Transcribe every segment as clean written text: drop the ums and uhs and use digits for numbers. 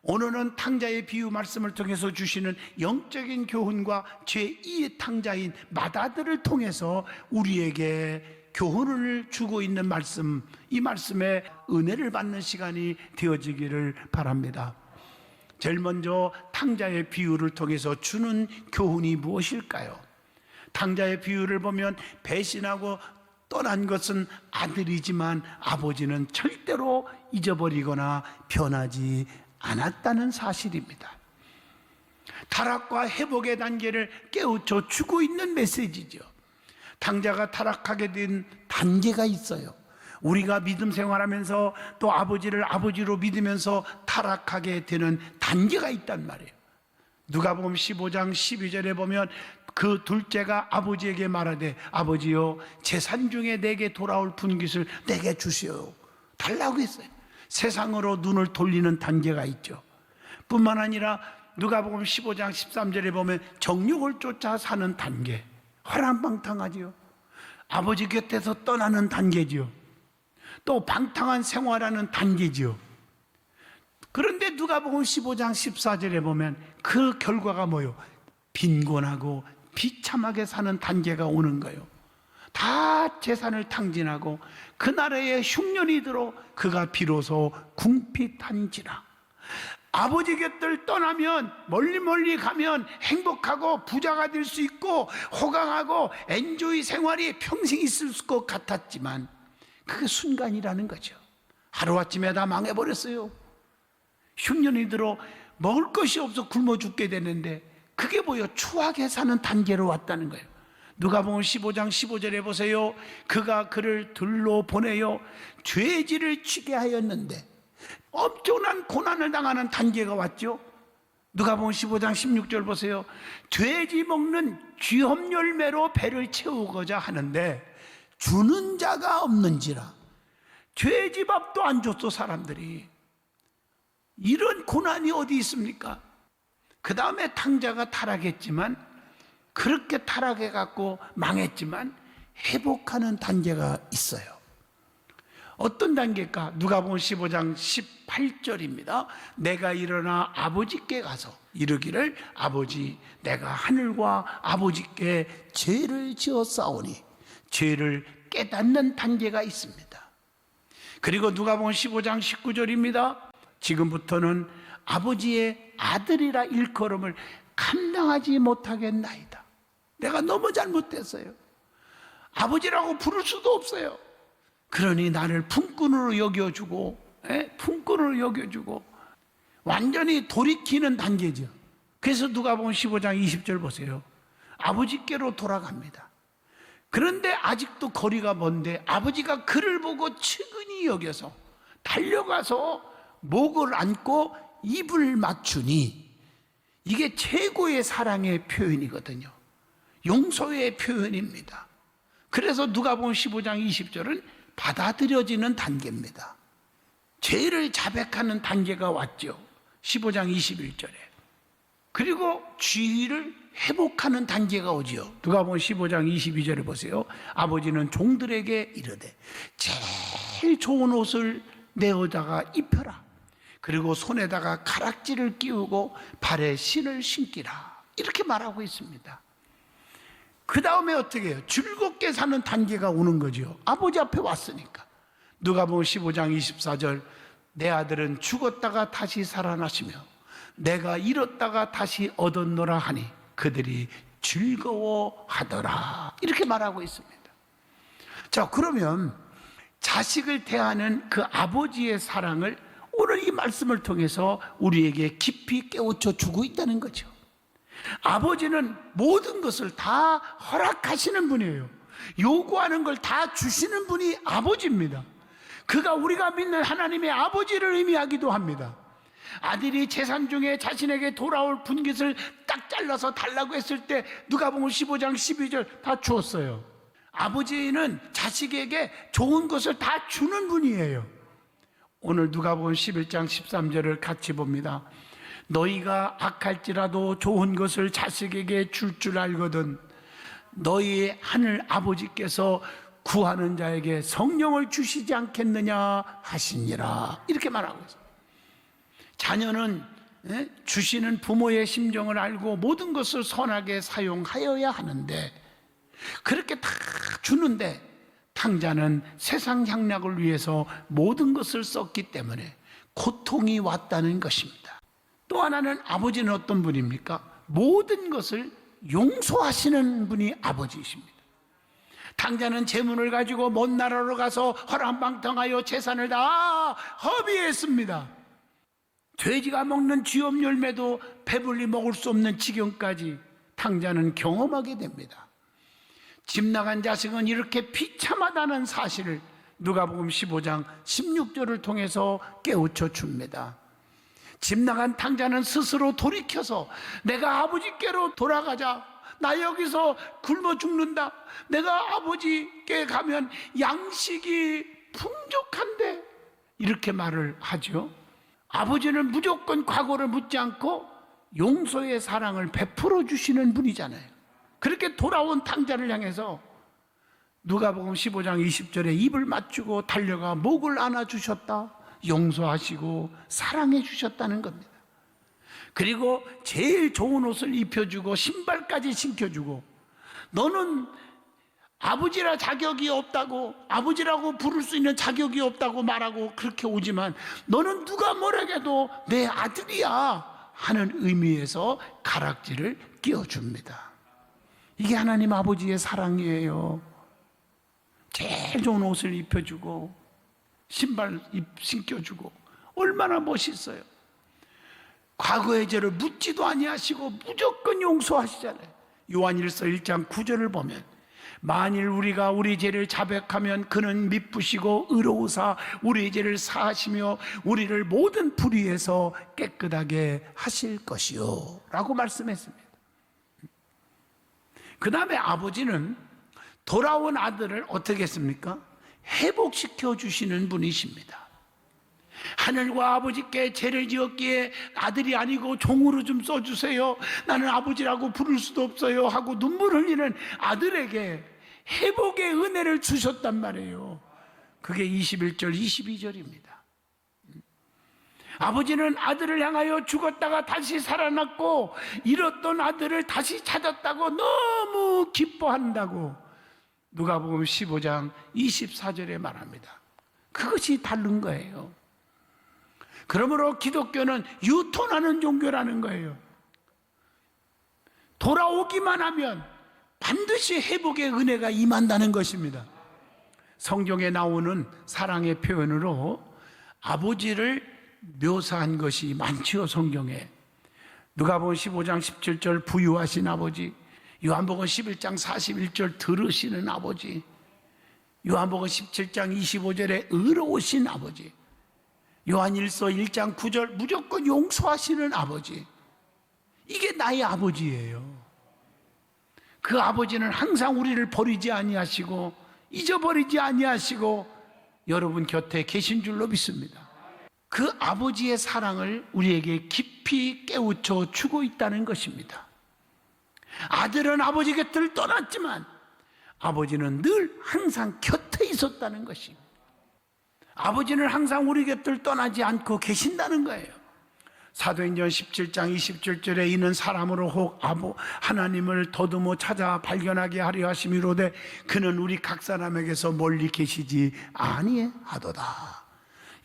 오늘은 탕자의 비유 말씀을 통해서 주시는 영적인 교훈과 제2의 탕자인 맏아들을 통해서 우리에게 교훈을 주고 있는 말씀, 이 말씀에 은혜를 받는 시간이 되어지기를 바랍니다. 제일 먼저 탕자의 비유를 통해서 주는 교훈이 무엇일까요? 탕자의 비유를 보면 배신하고 떠난 것은 아들이지만 아버지는 절대로 잊어버리거나 변하지 않았다는 사실입니다. 타락과 회복의 단계를 깨우쳐 주고 있는 메시지죠. 탕자가 타락하게 된 단계가 있어요. 우리가 믿음 생활하면서 또 아버지를 아버지로 믿으면서 타락하게 되는 단계가 있단 말이에요. 누가복음 15장 12절에 보면 그 둘째가 아버지에게 말하되 아버지여 재산 중에 내게 돌아올 분깃을 내게 주시오 달라고 했어요. 세상으로 눈을 돌리는 단계가 있죠. 뿐만 아니라 누가복음 15장 13절에 보면 정욕을 쫓아 사는 단계, 허랑방탕하지요. 아버지 곁에서 떠나는 단계지요. 또 방탕한 생활하는 단계지요. 그런데 누가복음 15장 14절에 보면 그 결과가 뭐요? 빈곤하고 비참하게 사는 단계가 오는 거예요. 다 재산을 탕진하고 그 나라에 흉년이 들어 그가 비로소 궁핍한지라. 아버지 곁을 떠나면 멀리 가면 행복하고 부자가 될 수 있고 호강하고 엔조이 생활이 평생 있을 것 같았지만 그게 순간이라는 거죠. 하루아침에 다 망해버렸어요. 흉년이 들어 먹을 것이 없어 굶어 죽게 되는데 그게 뭐예요? 추하게 사는 단계로 왔다는 거예요. 누가복음 15장 15절에 보세요. 그가 그를 들로 보내요 죄지를 치게 하였는데 엄청난 고난을 당하는 단계가 왔죠. 누가복음 15장 16절 보세요. 돼지 먹는 쥐험 열매로 배를 채우고자 하는데 주는 자가 없는지라. 돼지밥도 안 줬어 사람들이. 이런 고난이 어디 있습니까? 그 다음에 탕자가 타락했지만 그렇게 타락해갖고 망했지만 회복하는 단계가 있어요. 어떤 단계일까? 누가복음 15장 18절입니다. 내가 일어나 아버지께 가서 이르기를 아버지 내가 하늘과 아버지께 죄를 지었사오니 죄를 깨닫는 단계가 있습니다. 그리고 누가복음 15장 19절입니다. 지금부터는 아버지의 아들이라 일컬음을 감당하지 못하겠나이다. 내가 너무 잘못했어요. 아버지라고 부를 수도 없어요. 그러니 나를 품꾼으로 여겨주고 품꾼으로 여겨주고 완전히 돌이키는 단계죠. 그래서 누가복음 15장 20절 보세요. 아버지께로 돌아갑니다. 그런데 아직도 거리가 먼데 아버지가 그를 보고 측은히 여겨서 달려가서 목을 안고 입을 맞추니 이게 최고의 사랑의 표현이거든요. 용서의 표현입니다. 그래서 누가복음 15장 20절은 받아들여지는 단계입니다. 죄를 자백하는 단계가 왔죠. 15장 21절에. 그리고 죄를 회복하는 단계가 오지요. 누가복음 15장 22절에 보세요. 아버지는 종들에게 이르되 제일 좋은 옷을 내어다가 입혀라. 그리고 손에다가 가락지를 끼우고 발에 신을 신기라. 이렇게 말하고 있습니다. 그 다음에 어떻게 해요? 즐겁게 사는 단계가 오는 거죠. 아버지 앞에 왔으니까. 누가복음 15장 24절 내 아들은 죽었다가 다시 살아나시며 내가 잃었다가 다시 얻었노라 하니 그들이 즐거워하더라. 이렇게 말하고 있습니다. 자, 그러면 자식을 대하는 그 아버지의 사랑을 오늘 이 말씀을 통해서 우리에게 깊이 깨우쳐 주고 있다는 거죠. 아버지는 모든 것을 다 허락하시는 분이에요. 요구하는 걸 다 주시는 분이 아버지입니다. 그가 우리가 믿는 하나님의 아버지를 의미하기도 합니다. 아들이 재산 중에 자신에게 돌아올 분깃을 딱 잘라서 달라고 했을 때 누가복음 15장 12절 다 주었어요. 아버지는 자식에게 좋은 것을 다 주는 분이에요. 오늘 누가복음 11장 13절을 같이 봅니다. 너희가 악할지라도 좋은 것을 자식에게 줄 줄 알거든 너희의 하늘 아버지께서 구하는 자에게 성령을 주시지 않겠느냐 하시니라. 이렇게 말하고 있어요. 자녀는 주시는 부모의 심정을 알고 모든 것을 선하게 사용하여야 하는데, 그렇게 다 주는데 탕자는 세상 향락을 위해서 모든 것을 썼기 때문에 고통이 왔다는 것입니다. 또 하나는 아버지는 어떤 분입니까? 모든 것을 용서하시는 분이 아버지이십니다. 탕자는 재물을 가지고 먼 나라로 가서 허랑방탕하여 재산을 다 허비했습니다. 돼지가 먹는 쥐업 열매도 배불리 먹을 수 없는 지경까지 탕자는 경험하게 됩니다. 집 나간 자식은 이렇게 비참하다는 사실을 누가복음 15장 16절을 통해서 깨우쳐 줍니다. 집 나간 탕자는 스스로 돌이켜서 내가 아버지께로 돌아가자, 나 여기서 굶어 죽는다, 내가 아버지께 가면 양식이 풍족한데, 이렇게 말을 하죠. 아버지는 무조건 과거를 묻지 않고 용서의 사랑을 베풀어 주시는 분이잖아요. 그렇게 돌아온 탕자를 향해서 누가복음 15장 20절에 입을 맞추고 달려가 목을 안아주셨다, 용서하시고 사랑해 주셨다는 겁니다. 그리고 제일 좋은 옷을 입혀주고 신발까지 신겨주고, 너는 아버지라 자격이 없다고, 아버지라고 부를 수 있는 자격이 없다고 말하고 그렇게 오지만 너는 누가 뭐라해도 내 아들이야 하는 의미에서 가락지를 끼워줍니다. 이게 하나님 아버지의 사랑이에요. 제일 좋은 옷을 입혀주고 신발 신겨주고, 얼마나 멋있어요. 과거의 죄를 묻지도 아니하시고 무조건 용서하시잖아요. 요한일서 1장 9절을 보면, 만일 우리가 우리 죄를 자백하면 그는 미쁘시고 의로우사 우리 죄를 사하시며 우리를 모든 불의에서 깨끗하게 하실 것이요 라고 말씀했습니다. 그 다음에 아버지는 돌아온 아들을 어떻게 했습니까? 회복시켜 주시는 분이십니다. 하늘과 아버지께 죄를 지었기에 아들이 아니고 종으로 좀 써주세요, 나는 아버지라고 부를 수도 없어요 하고 눈물 흘리는 아들에게 회복의 은혜를 주셨단 말이에요. 그게 21절 22절입니다 아버지는 아들을 향하여 죽었다가 다시 살아났고 잃었던 아들을 다시 찾았다고 너무 기뻐한다고 누가복음 15장 24절에 말합니다. 그것이 다른 거예요. 그러므로 기독교는 유턴하는 종교라는 거예요. 돌아오기만 하면 반드시 회복의 은혜가 임한다는 것입니다. 성경에 나오는 사랑의 표현으로 아버지를 묘사한 것이 많지요. 성경에 누가복음 15장 17절 부유하신 아버지, 요한복음 11장 41절 들으시는 아버지, 요한복음 17장 25절에 의로우신 아버지, 요한일서 1장 9절 무조건 용서하시는 아버지. 이게 나의 아버지예요. 그 아버지는 항상 우리를 버리지 아니하시고 잊어버리지 아니하시고 여러분 곁에 계신 줄로 믿습니다. 그 아버지의 사랑을 우리에게 깊이 깨우쳐 주고 있다는 것입니다. 아들은 아버지 곁을 떠났지만 아버지는 늘 항상 곁에 있었다는 것입니다. 아버지는 항상 우리 곁을 떠나지 않고 계신다는 거예요. 사도행전 17장 27절에 이는 사람으로 혹 하나님을 더듬어 찾아 발견하게 하려 하심이로되 그는 우리 각 사람에게서 멀리 계시지 아니하도다.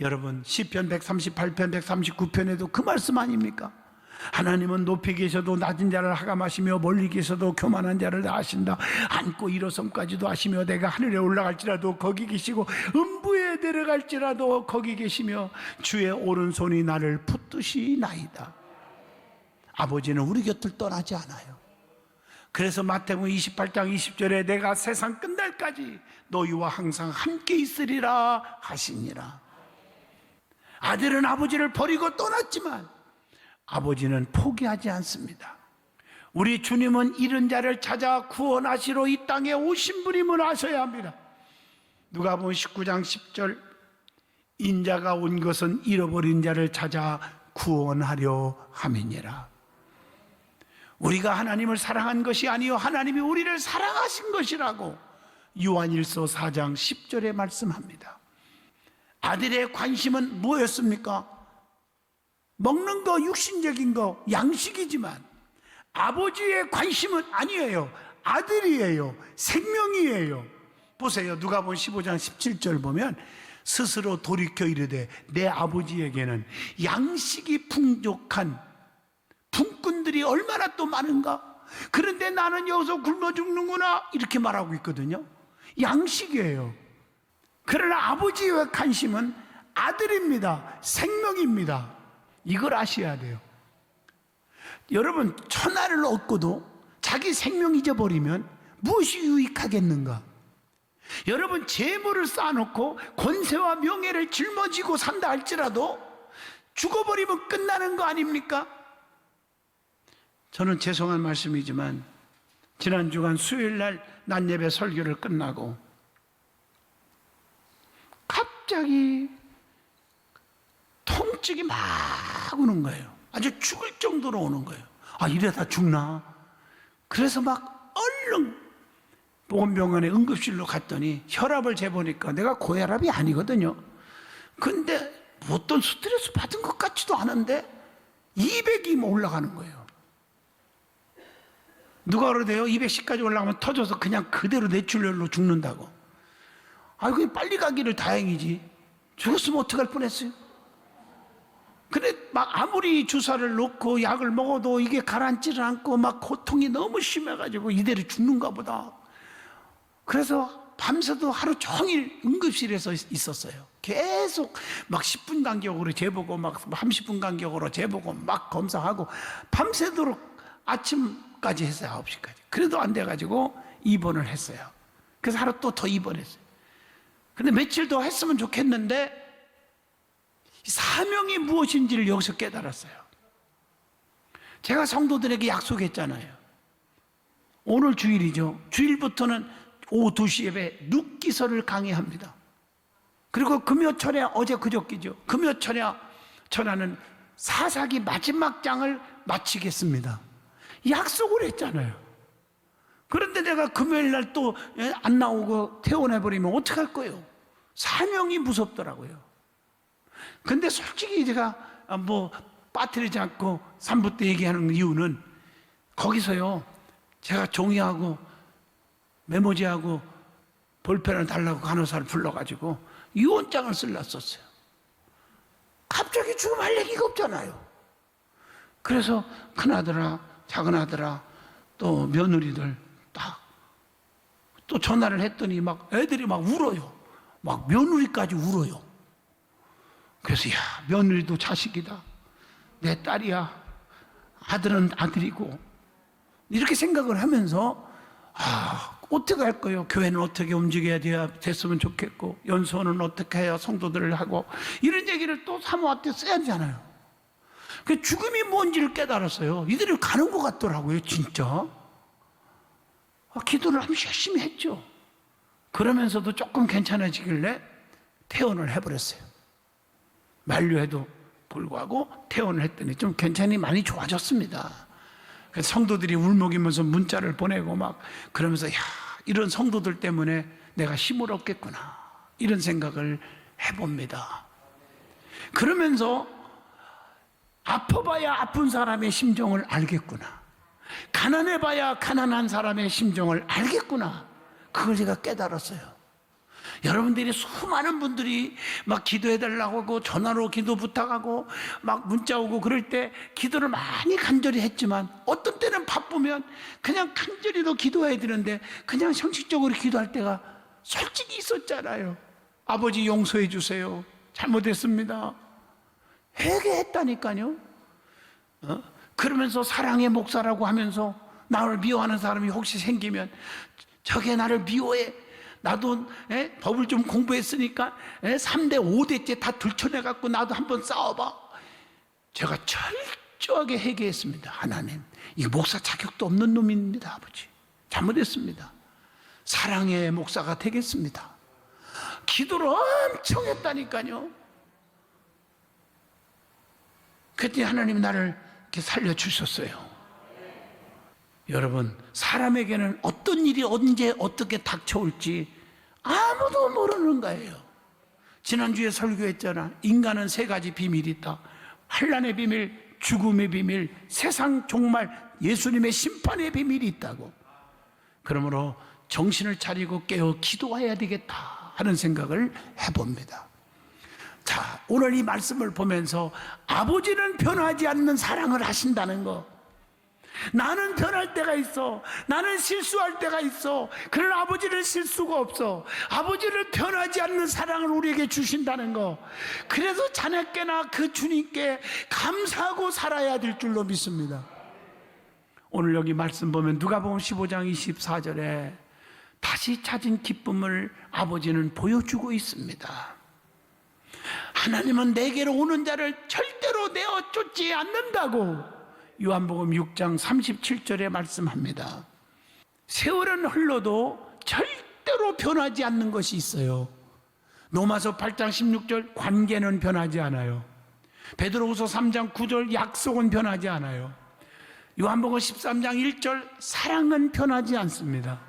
여러분 시편 138편 139편에도 그 말씀 아닙니까? 하나님은 높이 계셔도 낮은 자를 하감하시며 멀리 계셔도 교만한 자를 아신다. 앉고 일어섬까지도 아시며 내가 하늘에 올라갈지라도 거기 계시고 음부에 내려갈지라도 거기 계시며 주의 오른손이 나를 붙드시나이다. 아버지는 우리 곁을 떠나지 않아요. 그래서 마태복음 28장 20절에 내가 세상 끝날까지 너희와 항상 함께 있으리라 하시니라. 아들은 아버지를 버리고 떠났지만 아버지는 포기하지 않습니다. 우리 주님은 잃은 자를 찾아 구원하시러 이 땅에 오신 분임을 아셔야 합니다. 누가복음 19장 10절 인자가 온 것은 잃어버린 자를 찾아 구원하려 함이니라. 우리가 하나님을 사랑한 것이 아니요 하나님이 우리를 사랑하신 것이라고 요한일서 4장 10절에 말씀합니다. 아들의 관심은 뭐였습니까? 먹는 거, 육신적인 거, 양식이지만 아버지의 관심은 아니에요. 아들이에요. 생명이에요. 보세요. 누가복음 15장 17절 보면 스스로 돌이켜 이르되 내 아버지에게는 양식이 풍족한 품꾼들이 얼마나 또 많은가? 그런데 나는 여기서 굶어 죽는구나 이렇게 말하고 있거든요. 양식이에요. 그러나 아버지의 관심은 아들입니다. 생명입니다. 이걸 아셔야 돼요. 여러분, 천하를 얻고도 자기 생명 잊어버리면 무엇이 유익하겠는가? 여러분, 재물을 쌓아놓고 권세와 명예를 짊어지고 산다 할지라도 죽어버리면 끝나는 거 아닙니까? 저는 죄송한 말씀이지만 지난 주간 수요일날 낮예배 설교를 끝나고 갑자기 통증이 막 오는 거예요. 아주 죽을 정도로 오는 거예요. 아, 이러다 죽나? 그래서 막 얼른 보건병원에 응급실로 갔더니 혈압을 재보니까 내가 고혈압이 아니거든요. 근데 어떤 스트레스 받은 것 같지도 않은데 200이 올라가는 거예요. 누가 그러대요? 210까지 올라가면 터져서 그냥 그대로 뇌출혈로 죽는다고. 아이고, 빨리 가기를 다행이지. 죽었으면 어떡할 뻔했어요? 근데 막 아무리 주사를 놓고 약을 먹어도 이게 가라앉지를 않고 막 고통이 너무 심해가지고 이대로 죽는가 보다. 그래서 밤새도 하루 종일 응급실에서 있었어요. 계속 막 10분 간격으로 재보고 막 30분 간격으로 재보고 막 검사하고 밤새도록 아침까지 했어요. 9시까지. 그래도 안 돼가지고 입원을 했어요. 그래서 하루 또 더 입원했어요. 근데 며칠 더 했으면 좋겠는데 사명이 무엇인지를 여기서 깨달았어요. 제가 성도들에게 약속했잖아요. 오늘 주일이죠. 주일부터는 오후 2시 예배 눕기서를 강의합니다. 그리고 금요철야, 어제 그저께죠. 금요철야 전하는 사사기 마지막 장을 마치겠습니다. 약속을 했잖아요. 그런데 내가 금요일 날 또 안 나오고 퇴원해버리면 어떡할 거예요? 사명이 무섭더라고요. 근데 솔직히 제가 뭐 빠뜨리지 않고 3부 때 얘기하는 이유는 거기서요, 제가 종이하고 메모지하고 볼펜을 달라고 간호사를 불러가지고 유언장을 쓸렀었어요. 갑자기 죽으면 할 얘기가 없잖아요. 그래서 큰아들아, 작은아들아, 또 며느리들 딱 또 전화를 했더니 막 애들이 막 울어요. 막 며느리까지 울어요. 그래서 야, 며느리도 자식이다. 내 딸이야. 아들은 아들이고. 이렇게 생각을 하면서 어떻게 할 거예요? 교회는 어떻게 움직여야 됐으면 좋겠고, 연수원은 어떻게 해야 성도들을 하고, 이런 얘기를 또 사모한테 써야 되잖아요. 그 죽음이 뭔지를 깨달았어요. 이들이 가는 것 같더라고요, 진짜. 기도를 아주 열심히 했죠. 그러면서도 조금 괜찮아지길래 퇴원을 해버렸어요. 만류에도 불구하고 퇴원을 했더니 좀 괜찮이 많이 좋아졌습니다. 그래서 성도들이 울먹이면서 문자를 보내고 막 그러면서 야, 이런 성도들 때문에 내가 힘을 얻겠구나, 이런 생각을 해봅니다. 그러면서 아파봐야 아픈 사람의 심정을 알겠구나, 가난해봐야 가난한 사람의 심정을 알겠구나, 그걸 제가 깨달았어요. 여러분들이 수많은 분들이 막 기도해달라고 하고 전화로 기도 부탁하고 막 문자 오고 그럴 때 기도를 많이 간절히 했지만 어떤 때는 바쁘면 그냥 간절히 더 기도해야 되는데 그냥 형식적으로 기도할 때가 솔직히 있었잖아요. 아버지 용서해 주세요, 잘못했습니다, 회개했다니까요. 그러면서 사랑의 목사라고 하면서 나를 미워하는 사람이 혹시 생기면 저게 나를 미워해, 나도 법을 좀 공부했으니까 3대 5대째 다 들춰내갖고 나도 한번 싸워봐. 제가 철저하게 회개했습니다. 하나님, 이 목사 자격도 없는 놈입니다. 아버지, 잘못했습니다. 사랑의 목사가 되겠습니다. 기도를 엄청 했다니까요. 그때 하나님이 나를 이렇게 살려주셨어요. 여러분, 사람에게는 어떤 일이 언제 어떻게 닥쳐올지 아무도 모르는 거예요. 지난주에 설교했잖아. 인간은 3가지 비밀이 있다. 환난의 비밀, 죽음의 비밀, 세상 종말, 예수님의 심판의 비밀이 있다고. 그러므로 정신을 차리고 깨어 기도해야 되겠다 하는 생각을 해봅니다. 자, 오늘 이 말씀을 보면서 아버지는 변하지 않는 사랑을 하신다는 거. 나는 변할 때가 있어. 나는 실수할 때가 있어. 그러나 아버지는 실수가 없어. 아버지는 변하지 않는 사랑을 우리에게 주신다는 거. 그래서 자녀께나 그 주님께 감사하고 살아야 될 줄로 믿습니다. 오늘 여기 말씀 보면 누가복음 15장 24절에 다시 찾은 기쁨을 아버지는 보여주고 있습니다. 하나님은 내게로 오는 자를 절대로 내어 쫓지 않는다고 요한복음 6장 37절에 말씀합니다. 세월은 흘러도 절대로 변하지 않는 것이 있어요. 로마서 8장 16절 관계는 변하지 않아요. 베드로후서 3장 9절 약속은 변하지 않아요. 요한복음 13장 1절 사랑은 변하지 않습니다.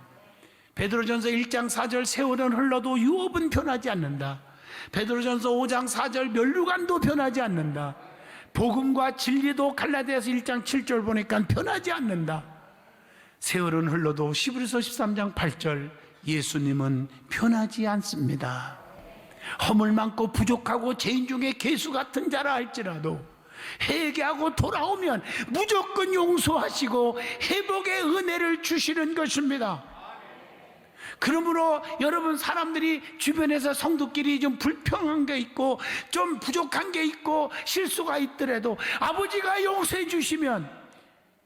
베드로전서 1장 4절 세월은 흘러도 유업은 변하지 않는다. 베드로전서 5장 4절 면류관도 변하지 않는다. 복음과 진리도 갈라디아서 1장 7절 보니까 변하지 않는다. 세월은 흘러도 히브리서 13장 8절 예수님은 변하지 않습니다. 허물 많고 부족하고 죄인 중에 괴수 같은 자라 할지라도 회개하고 돌아오면 무조건 용서하시고 회복의 은혜를 주시는 것입니다. 그러므로 여러분, 사람들이 주변에서 성도끼리 좀 불평한 게 있고 좀 부족한 게 있고 실수가 있더라도 아버지가 용서해 주시면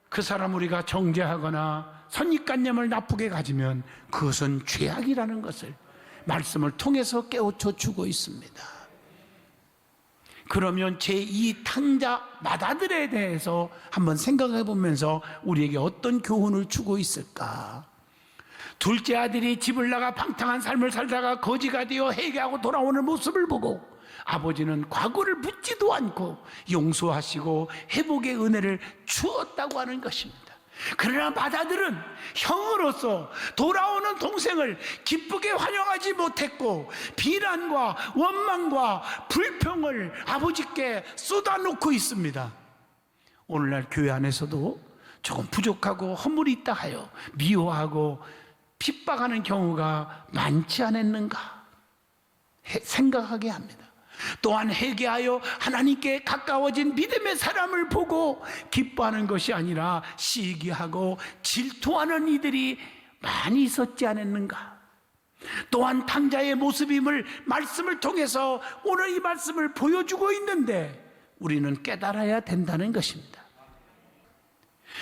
그 사람 우리가 정죄하거나 선입관념을 나쁘게 가지면 그것은 죄악이라는 것을 말씀을 통해서 깨우쳐 주고 있습니다. 그러면 제2 탕자 맏아들에 대해서 한번 생각해 보면서 우리에게 어떤 교훈을 주고 있을까? 둘째 아들이 집을 나가 방탕한 삶을 살다가 거지가 되어 회개하고 돌아오는 모습을 보고 아버지는 과거를 묻지도 않고 용서하시고 회복의 은혜를 주었다고 하는 것입니다. 그러나 맏아들은 형으로서 돌아오는 동생을 기쁘게 환영하지 못했고 비난과 원망과 불평을 아버지께 쏟아놓고 있습니다. 오늘날 교회 안에서도 조금 부족하고 허물이 있다 하여 미워하고 핍박하는 경우가 많지 않았는가 생각하게 합니다. 또한 회개하여 하나님께 가까워진 믿음의 사람을 보고 기뻐하는 것이 아니라 시기하고 질투하는 이들이 많이 있었지 않았는가. 또한 탕자의 모습임을 말씀을 통해서 오늘 이 말씀을 보여주고 있는데 우리는 깨달아야 된다는 것입니다.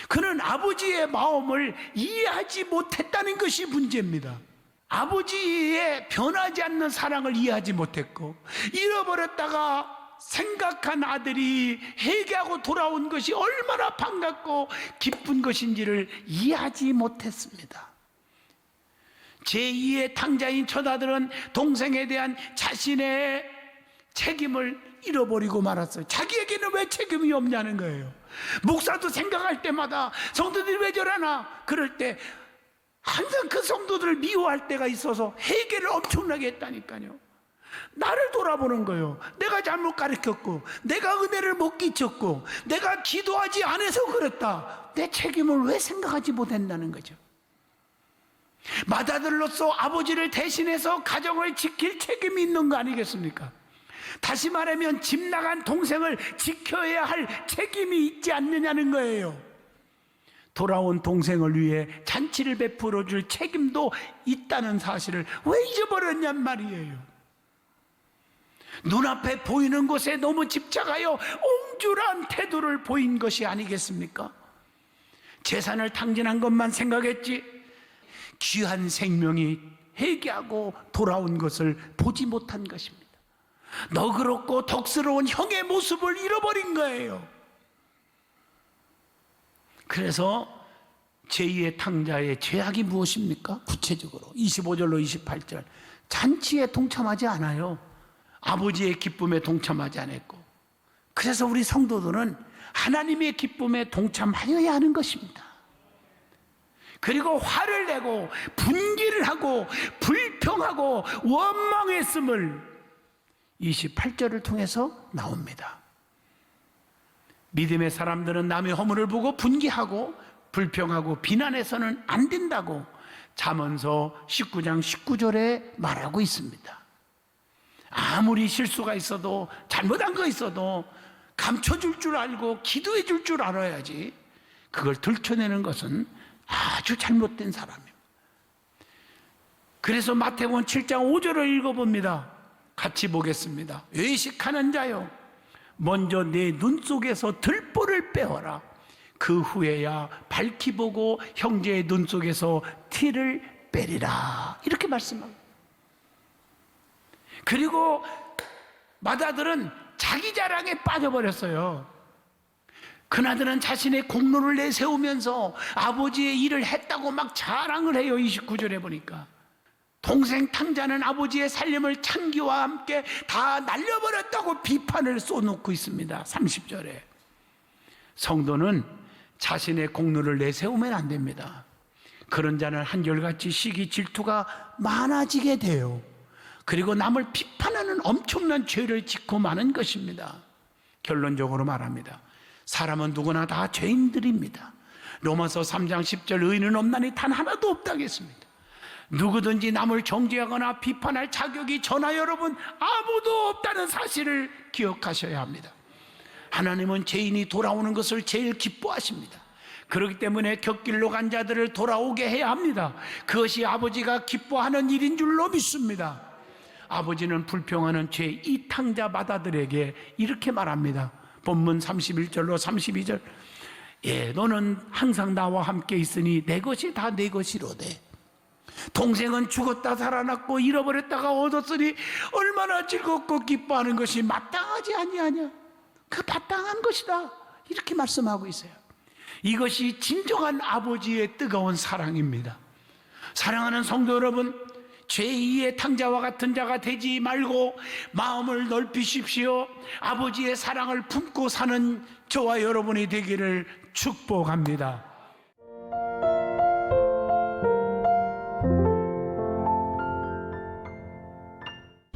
그는 아버지의 마음을 이해하지 못했다는 것이 문제입니다. 아버지의 변하지 않는 사랑을 이해하지 못했고 잃어버렸다가 생각한 아들이 회개하고 돌아온 것이 얼마나 반갑고 기쁜 것인지를 이해하지 못했습니다. 제2의 탕자인 첫아들은 동생에 대한 자신의 책임을 잃어버리고 말았어요. 자기에게는 왜 책임이 없냐는 거예요. 목사도 생각할 때마다 성도들이 왜 저러나 그럴 때 항상 그 성도들을 미워할 때가 있어서 회개를 엄청나게 했다니까요. 나를 돌아보는 거예요. 내가 잘못 가르쳤고 내가 은혜를 못 끼쳤고 내가 기도하지 않아서 그랬다. 내 책임을 왜 생각하지 못했다는 거죠. 맏아들로서 아버지를 대신해서 가정을 지킬 책임이 있는 거 아니겠습니까? 다시 말하면 집 나간 동생을 지켜야 할 책임이 있지 않느냐는 거예요. 돌아온 동생을 위해 잔치를 베풀어 줄 책임도 있다는 사실을 왜 잊어버렸냔 말이에요. 눈앞에 보이는 것에 너무 집착하여 옹졸한 태도를 보인 것이 아니겠습니까? 재산을 탕진한 것만 생각했지 귀한 생명이 회개하고 돌아온 것을 보지 못한 것입니다. 너그럽고 덕스러운 형의 모습을 잃어버린 거예요. 그래서 제2의 탕자의 죄악이 무엇입니까? 구체적으로 25절로 28절 잔치에 동참하지 않아요. 아버지의 기쁨에 동참하지 않았고, 그래서 우리 성도들은 하나님의 기쁨에 동참하여야 하는 것입니다. 그리고 화를 내고 분기를 하고 불평하고 원망했음을 28절을 통해서 나옵니다. 믿음의 사람들은 남의 허물을 보고 분개하고 불평하고 비난해서는 안 된다고 잠언서 19장 19절에 말하고 있습니다. 아무리 실수가 있어도 잘못한 거 있어도 감춰줄 줄 알고 기도해 줄 줄 알아야지, 그걸 들춰내는 것은 아주 잘못된 사람입니다. 그래서 마태복음 7장 5절을 읽어봅니다. 같이 보겠습니다. 외식하는 자요, 먼저 내 눈 속에서 들보를 빼어라. 그 후에야 밝히 보고 형제의 눈 속에서 티를 빼리라. 이렇게 말씀합니다. 그리고 맏아들은 자기 자랑에 빠져버렸어요. 큰아들은 자신의 공로를 내세우면서 아버지의 일을 했다고 막 자랑을 해요. 29절에 보니까 동생 탕자는 아버지의 살림을 창기와 함께 다 날려버렸다고 비판을 쏘놓고 있습니다. 30절에 성도는 자신의 공로를 내세우면 안 됩니다. 그런 자는 한결같이 시기 질투가 많아지게 돼요. 그리고 남을 비판하는 엄청난 죄를 짓고 마는 것입니다. 결론적으로 말합니다. 사람은 누구나 다 죄인들입니다. 로마서 3장 10절 의인은 없나니 단 하나도 없다고 했습니다. 누구든지 남을 정죄하거나 비판할 자격이 저나 여러분 아무도 없다는 사실을 기억하셔야 합니다. 하나님은 죄인이 돌아오는 것을 제일 기뻐하십니다. 그렇기 때문에 곁길로 간 자들을 돌아오게 해야 합니다. 그것이 아버지가 기뻐하는 일인 줄로 믿습니다. 아버지는 불평하는 죄 이 탕자 맏아들에게 이렇게 말합니다. 본문 31절로 32절. 너는 항상 나와 함께 있으니 내 것이 다 내 것이로되 동생은 죽었다 살아났고 잃어버렸다가 얻었으니 얼마나 즐겁고 기뻐하는 것이 마땅하지 아니하냐. 그 마땅한 것이다. 이렇게 말씀하고 있어요. 이것이 진정한 아버지의 뜨거운 사랑입니다. 사랑하는 성도 여러분, 제2의 탕자와 같은 자가 되지 말고 마음을 넓히십시오. 아버지의 사랑을 품고 사는 저와 여러분이 되기를 축복합니다.